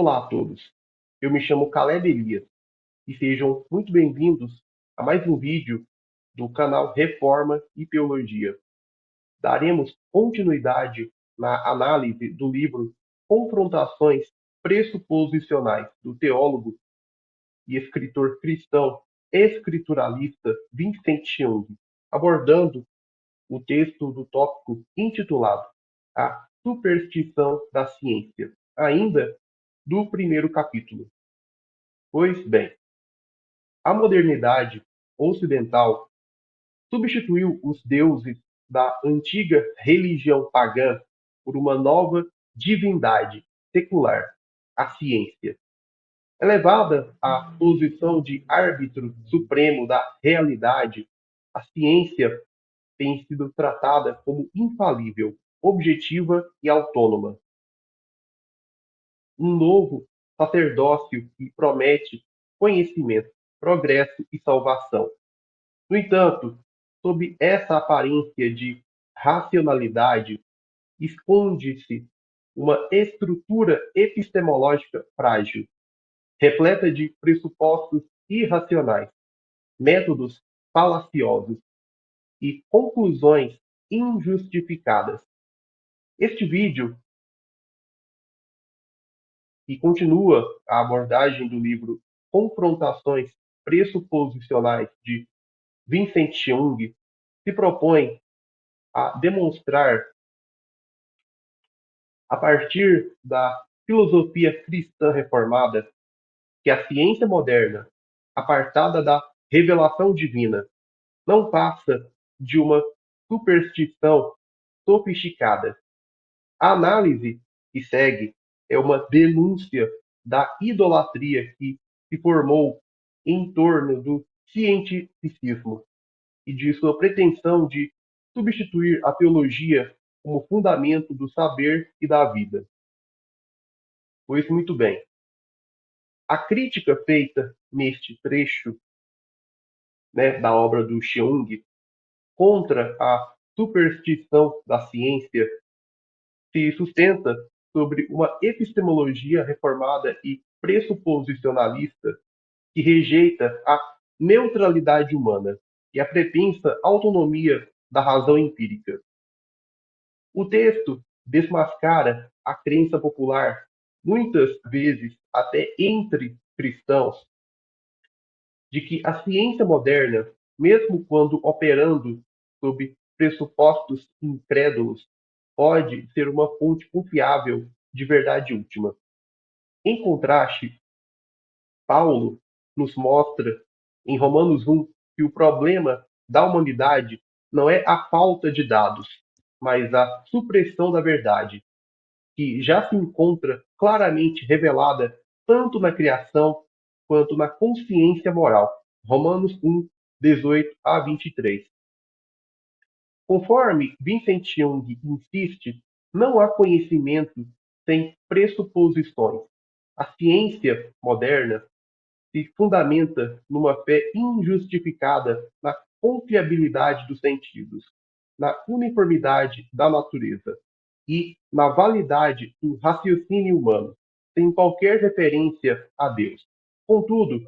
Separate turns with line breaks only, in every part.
Olá a todos, eu me chamo Caleb Elias e sejam muito bem-vindos a mais um vídeo do canal Reforma e Teologia. Daremos continuidade na análise do livro Confrontações Pressuposicionais do teólogo e escritor cristão escrituralista Vincent Young, abordando o texto do tópico intitulado A Superstição da Ciência, ainda do primeiro capítulo. Pois bem, a modernidade ocidental substituiu os deuses da antiga religião pagã por uma nova divindade secular, a ciência. Elevada à posição de árbitro supremo da realidade, a ciência tem sido tratada como infalível, objetiva e autônoma. Um novo sacerdócio que promete conhecimento, progresso e salvação. No entanto, sob essa aparência de racionalidade, esconde-se uma estrutura epistemológica frágil, repleta de pressupostos irracionais, métodos falaciosos e conclusões injustificadas. Este vídeo, que continua a abordagem do livro Confrontações Pressuposicionais de Vincent Young, se propõe a demonstrar, a partir da filosofia cristã reformada, que a ciência moderna, apartada da revelação divina, não passa de uma superstição sofisticada. A análise que segue é uma denúncia da idolatria que se formou em torno do cientificismo e de sua pretensão de substituir a teologia como fundamento do saber e da vida. Pois muito bem, a crítica feita neste trecho, da obra do Jung contra a superstição da ciência se sustenta sobre uma epistemologia reformada e pressuposicionalista que rejeita a neutralidade humana e a pretensa autonomia da razão empírica. O texto desmascara a crença popular, muitas vezes até entre cristãos, de que a ciência moderna, mesmo quando operando sob pressupostos incrédulos, pode ser uma fonte confiável de verdade última. Em contraste, Paulo nos mostra, em Romanos 1, que o problema da humanidade não é a falta de dados, mas a supressão da verdade, que já se encontra claramente revelada tanto na criação quanto na consciência moral. Romanos 1, 18 a 23. Conforme Vincent Young insiste, não há conhecimento sem pressuposições. A ciência moderna se fundamenta numa fé injustificada na confiabilidade dos sentidos, na uniformidade da natureza e na validade do raciocínio humano, sem qualquer referência a Deus. Contudo,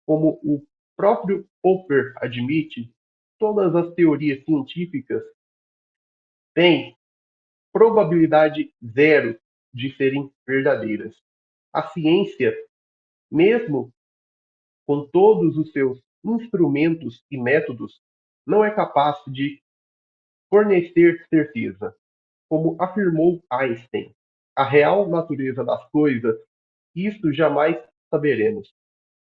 como o próprio Popper admite, todas as teorias científicas têm probabilidade zero de serem verdadeiras. A ciência, mesmo com todos os seus instrumentos e métodos, não é capaz de fornecer certeza. Como afirmou Einstein, a real natureza das coisas, isto jamais saberemos.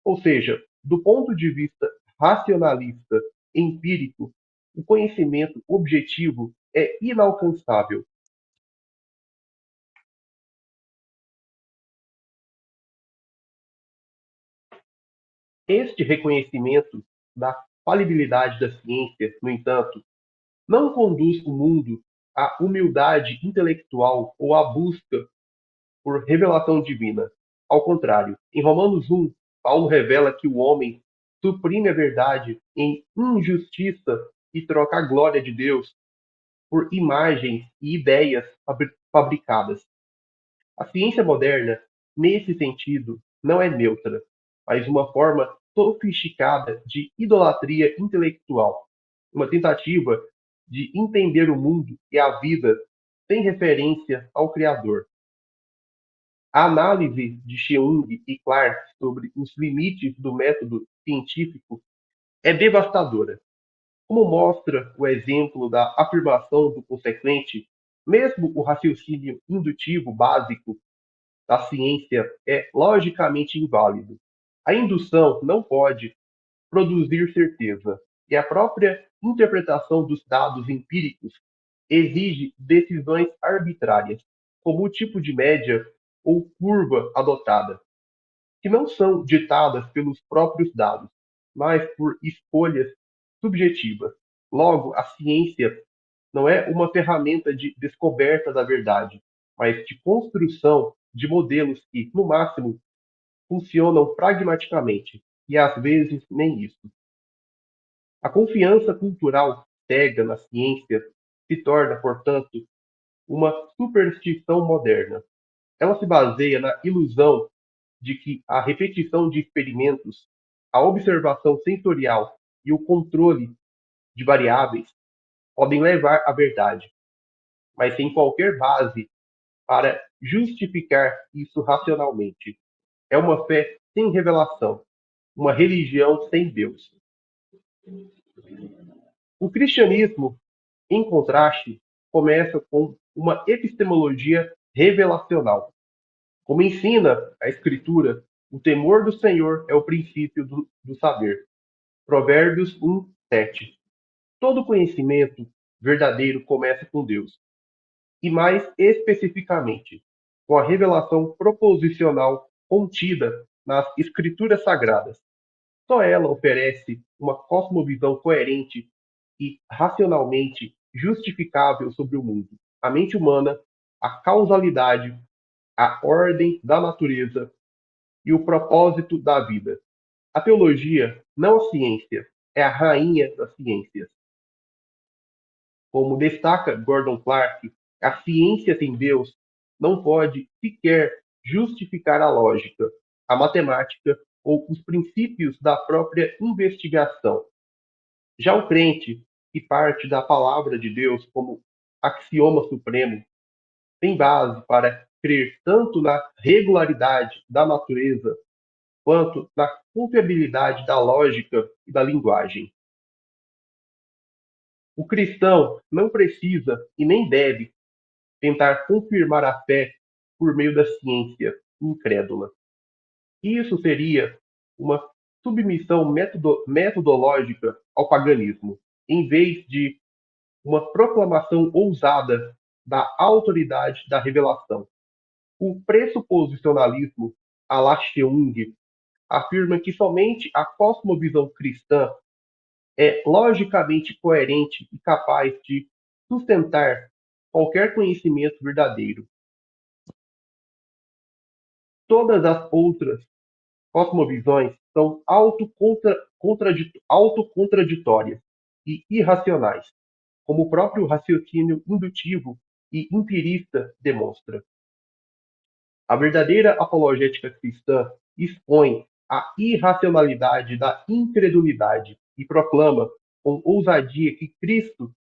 Ou seja, do ponto de vista racionalista, empírico, o conhecimento objetivo é inalcançável. Este reconhecimento da falibilidade da ciência, no entanto, não conduz o mundo à humildade intelectual ou à busca por revelação divina. Ao contrário, em Romanos 1, Paulo revela que o homem suprime a verdade em injustiça e troca a glória de Deus por imagens e ideias fabricadas. A ciência moderna nesse sentido, não é neutra, mas uma forma sofisticada de idolatria intelectual, uma tentativa de entender o mundo e a vida sem referência ao Criador. A análise de Cheung e Clark sobre os limites do método científico é devastadora. Como mostra o exemplo da afirmação do consequente, mesmo o raciocínio indutivo básico da ciência é logicamente inválido. A indução não pode produzir certeza, e a própria interpretação dos dados empíricos exige decisões arbitrárias, como o tipo de média ou curva adotada, que não são ditadas pelos próprios dados, mas por escolhas subjetivas. Logo, a ciência não é uma ferramenta de descoberta da verdade, mas de construção de modelos que, no máximo, funcionam pragmaticamente, e às vezes nem isso. A confiança cultural cega na ciência se torna, portanto, uma superstição moderna. Ela se baseia na ilusão de que a repetição de experimentos, a observação sensorial e o controle de variáveis podem levar à verdade, mas sem qualquer base para justificar isso racionalmente. É uma fé sem revelação, uma religião sem Deus. O cristianismo, em contraste, começa com uma epistemologia revelacional. Como ensina a Escritura, o temor do Senhor é o princípio do saber. Provérbios 1, 7. Todo conhecimento verdadeiro começa com Deus, e mais especificamente, com a revelação proposicional contida nas Escrituras Sagradas. Só ela oferece uma cosmovisão coerente e racionalmente justificável sobre o mundo, a mente humana, a causalidade, a ordem da natureza e o propósito da vida. A teologia, não a ciência, é a rainha das ciências. Como destaca Gordon Clark, a ciência sem Deus não pode sequer justificar a lógica, a matemática ou os princípios da própria investigação. Já o crente, que parte da palavra de Deus como axioma supremo, tem base para crer tanto na regularidade da natureza quanto na confiabilidade da lógica e da linguagem. O cristão não precisa e nem deve tentar confirmar a fé por meio da ciência incrédula. Isso seria uma submissão metodológica ao paganismo, em vez de uma proclamação ousada da autoridade da revelação. O pressuposicionalismo, à la Cheung, afirma que somente a cosmovisão cristã é logicamente coerente e capaz de sustentar qualquer conhecimento verdadeiro. Todas as outras cosmovisões são autocontraditórias e irracionais, como o próprio raciocínio indutivo e empirista demonstra. A verdadeira apologética cristã expõe a irracionalidade da incredulidade e proclama com ousadia que Cristo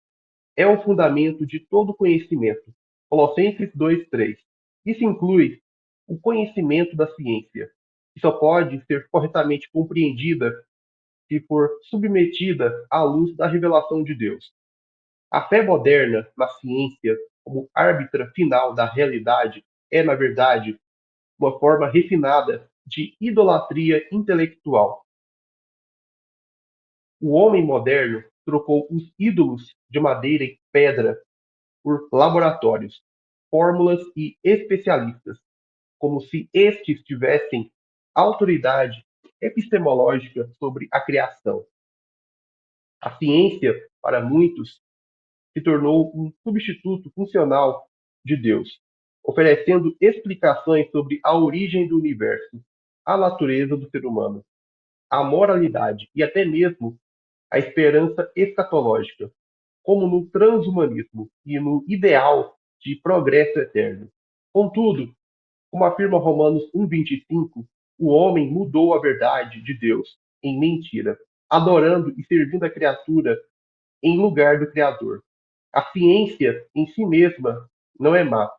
é o fundamento de todo conhecimento. Colossenses 2:3. Isso inclui o conhecimento da ciência, que só pode ser corretamente compreendida se for submetida à luz da revelação de Deus. A fé moderna na ciência, como árbitra final da realidade, é, na verdade, uma forma refinada de idolatria intelectual. O homem moderno trocou os ídolos de madeira e pedra por laboratórios, fórmulas e especialistas, como se estes tivessem autoridade epistemológica sobre a criação. A ciência, para muitos, se tornou um substituto funcional de Deus, oferecendo explicações sobre a origem do universo, a natureza do ser humano, a moralidade e até mesmo a esperança escatológica, como no transhumanismo e no ideal de progresso eterno. Contudo, Como afirma Romanos 1,25, o homem mudou a verdade de Deus em mentira, adorando e servindo a criatura em lugar do Criador. A ciência em si mesma não é má,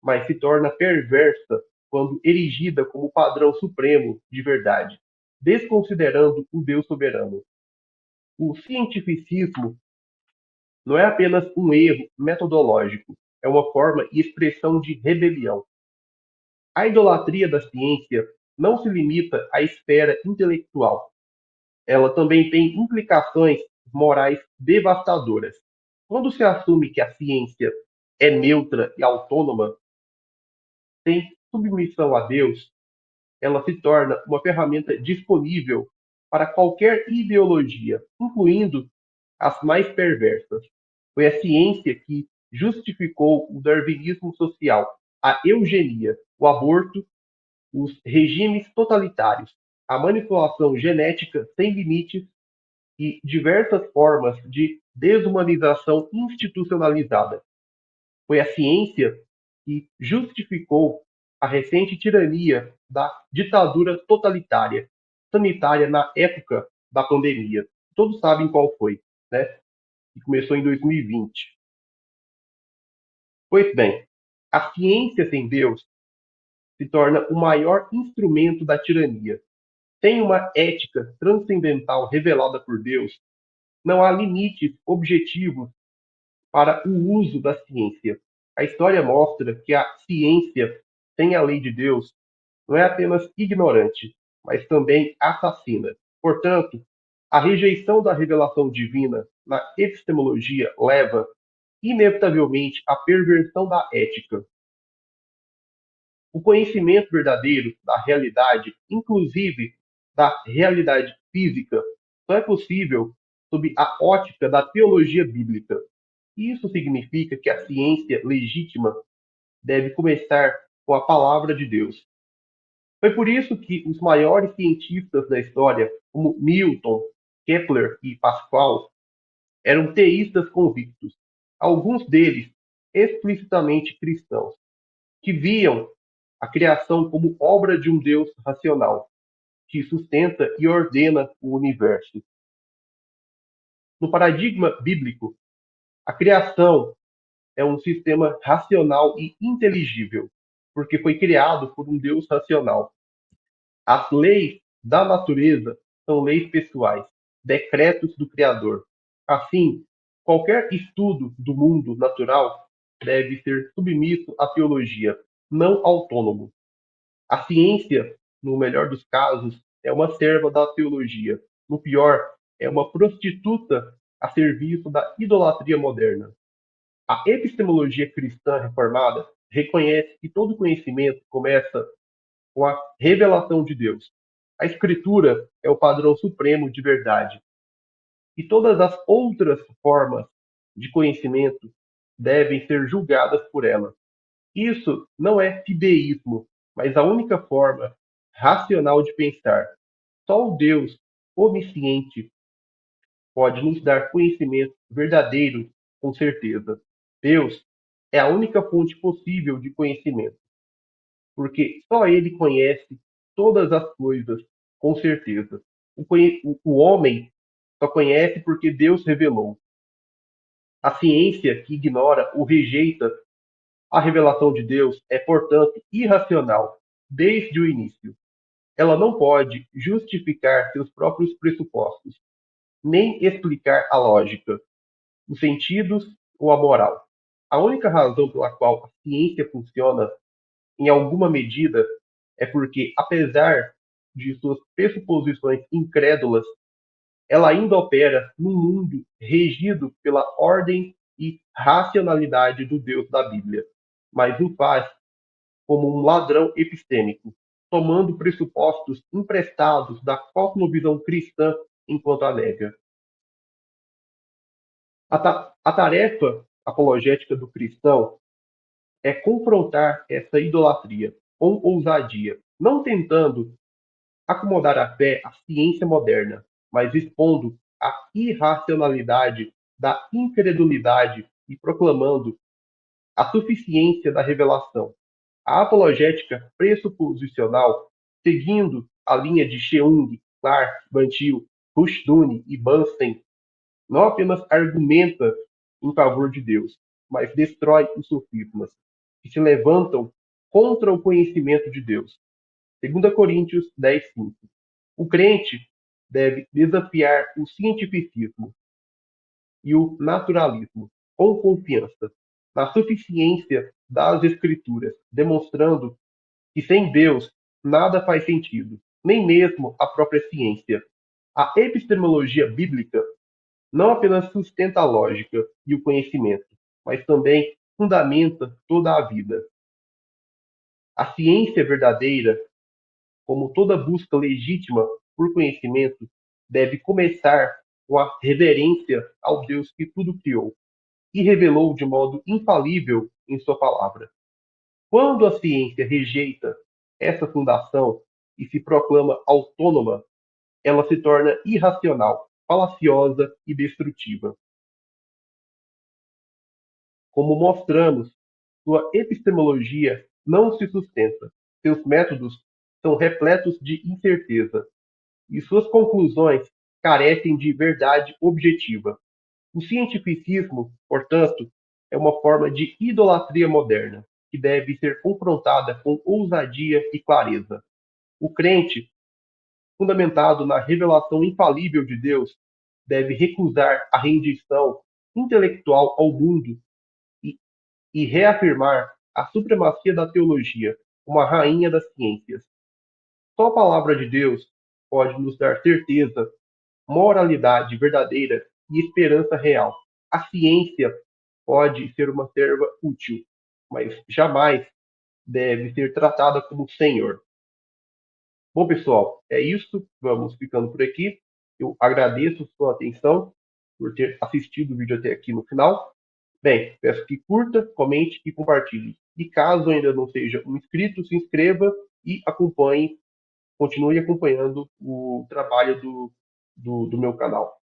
mas se torna perversa quando erigida como padrão supremo de verdade, desconsiderando o Deus soberano. O cientificismo não é apenas um erro metodológico, é uma forma e expressão de rebelião. A idolatria da ciência não se limita à esfera intelectual. Ela também tem implicações morais devastadoras. Quando se assume que a ciência é neutra e autônoma, sem submissão a Deus, ela se torna uma ferramenta disponível para qualquer ideologia, incluindo as mais perversas. Foi a ciência que justificou o darwinismo social, a eugenia, o aborto, os regimes totalitários, a manipulação genética sem limites e diversas formas de desumanização institucionalizada. Foi a ciência que justificou a recente tirania da ditadura totalitária sanitária na época da pandemia. Todos sabem qual foi, né? Que começou em 2020. Pois bem, a ciência sem Deus se torna o maior instrumento da tirania. Sem uma ética transcendental revelada por Deus, não há limites objetivos para o uso da ciência. A história mostra que a ciência, sem a lei de Deus, não é apenas ignorante, mas também assassina. Portanto, a rejeição da revelação divina na epistemologia leva, inevitavelmente, à perversão da ética. O conhecimento verdadeiro da realidade, inclusive da realidade física, só é possível sob a ótica da teologia bíblica. Isso significa que a ciência legítima deve começar com a palavra de Deus. Foi por isso que os maiores cientistas da história, como Newton, Kepler e Pascal, eram teístas convictos, alguns deles explicitamente cristãos, que viam a criação como obra de um Deus racional, que sustenta e ordena o universo. No paradigma bíblico, a criação é um sistema racional e inteligível, porque foi criado por um Deus racional. As leis da natureza são leis pessoais, decretos do Criador. Assim, qualquer estudo do mundo natural deve ser submisso à teologia, não autônomo. A ciência, no melhor dos casos, é uma serva da teologia. No pior, é uma prostituta a serviço da idolatria moderna. A epistemologia cristã reformada reconhece que todo conhecimento começa com a revelação de Deus. A Escritura é o padrão supremo de verdade. E todas as outras formas de conhecimento devem ser julgadas por ela. Isso não é fideísmo, mas a única forma racional de pensar. Só o Deus onisciente pode nos dar conhecimento verdadeiro com certeza. Deus é a única fonte possível de conhecimento, porque só Ele conhece todas as coisas com certeza. O homem só conhece porque Deus revelou. A ciência que ignora ou rejeita a revelação de Deus é, portanto, irracional desde o início. Ela não pode justificar seus próprios pressupostos, nem explicar a lógica, os sentidos ou a moral. A única razão pela qual a ciência funciona, em alguma medida, é porque, apesar de suas pressuposições incrédulas, ela ainda opera num mundo regido pela ordem e racionalidade do Deus da Bíblia, mas o faz como um ladrão epistêmico, tomando pressupostos emprestados da cosmovisão cristã enquanto a nega. A tarefa apologética do cristão é confrontar essa idolatria com ousadia, não tentando acomodar a fé à ciência moderna, mas expondo a irracionalidade da incredulidade e proclamando a suficiência da revelação. A apologética pressuposicional, seguindo a linha de Cheung, Clark, Bantil, Rushduni e Bunsen, não apenas argumenta em favor de Deus, mas destrói os sofismas que se levantam contra o conhecimento de Deus. 2 Coríntios 10:5. O crente deve desafiar o cientificismo e o naturalismo com confiança na suficiência das Escrituras, demonstrando que sem Deus nada faz sentido, nem mesmo a própria ciência. A epistemologia bíblica não apenas sustenta a lógica e o conhecimento, mas também fundamenta toda a vida. A ciência verdadeira, como toda busca legítima por conhecimento, deve começar com a reverência ao Deus que tudo criou e revelou de modo infalível em sua palavra. Quando a ciência rejeita essa fundação e se proclama autônoma, ela se torna irracional, falaciosa e destrutiva. Como mostramos, sua epistemologia não se sustenta, seus métodos são repletos de incerteza e suas conclusões carecem de verdade objetiva. O cientificismo, portanto, é uma forma de idolatria moderna que deve ser confrontada com ousadia e clareza. O crente, fundamentado na revelação infalível de Deus, deve recusar a rendição intelectual ao mundo e, e reafirmar a supremacia da teologia como a rainha das ciências. Só a palavra de Deus pode nos dar certeza, moralidade verdadeira e esperança real. A ciência pode ser uma serva útil, mas jamais deve ser tratada como senhor. Bom, pessoal, é isso. Vamos ficando por aqui. Eu agradeço sua atenção por ter assistido o vídeo até aqui no final. Bem, peço que curta, comente e compartilhe. E caso ainda não seja um inscrito, se inscreva e acompanhe, continue acompanhando o trabalho do meu canal.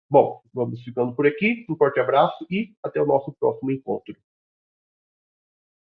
Bom, vamos ficando por aqui. Um forte abraço e até o nosso próximo encontro.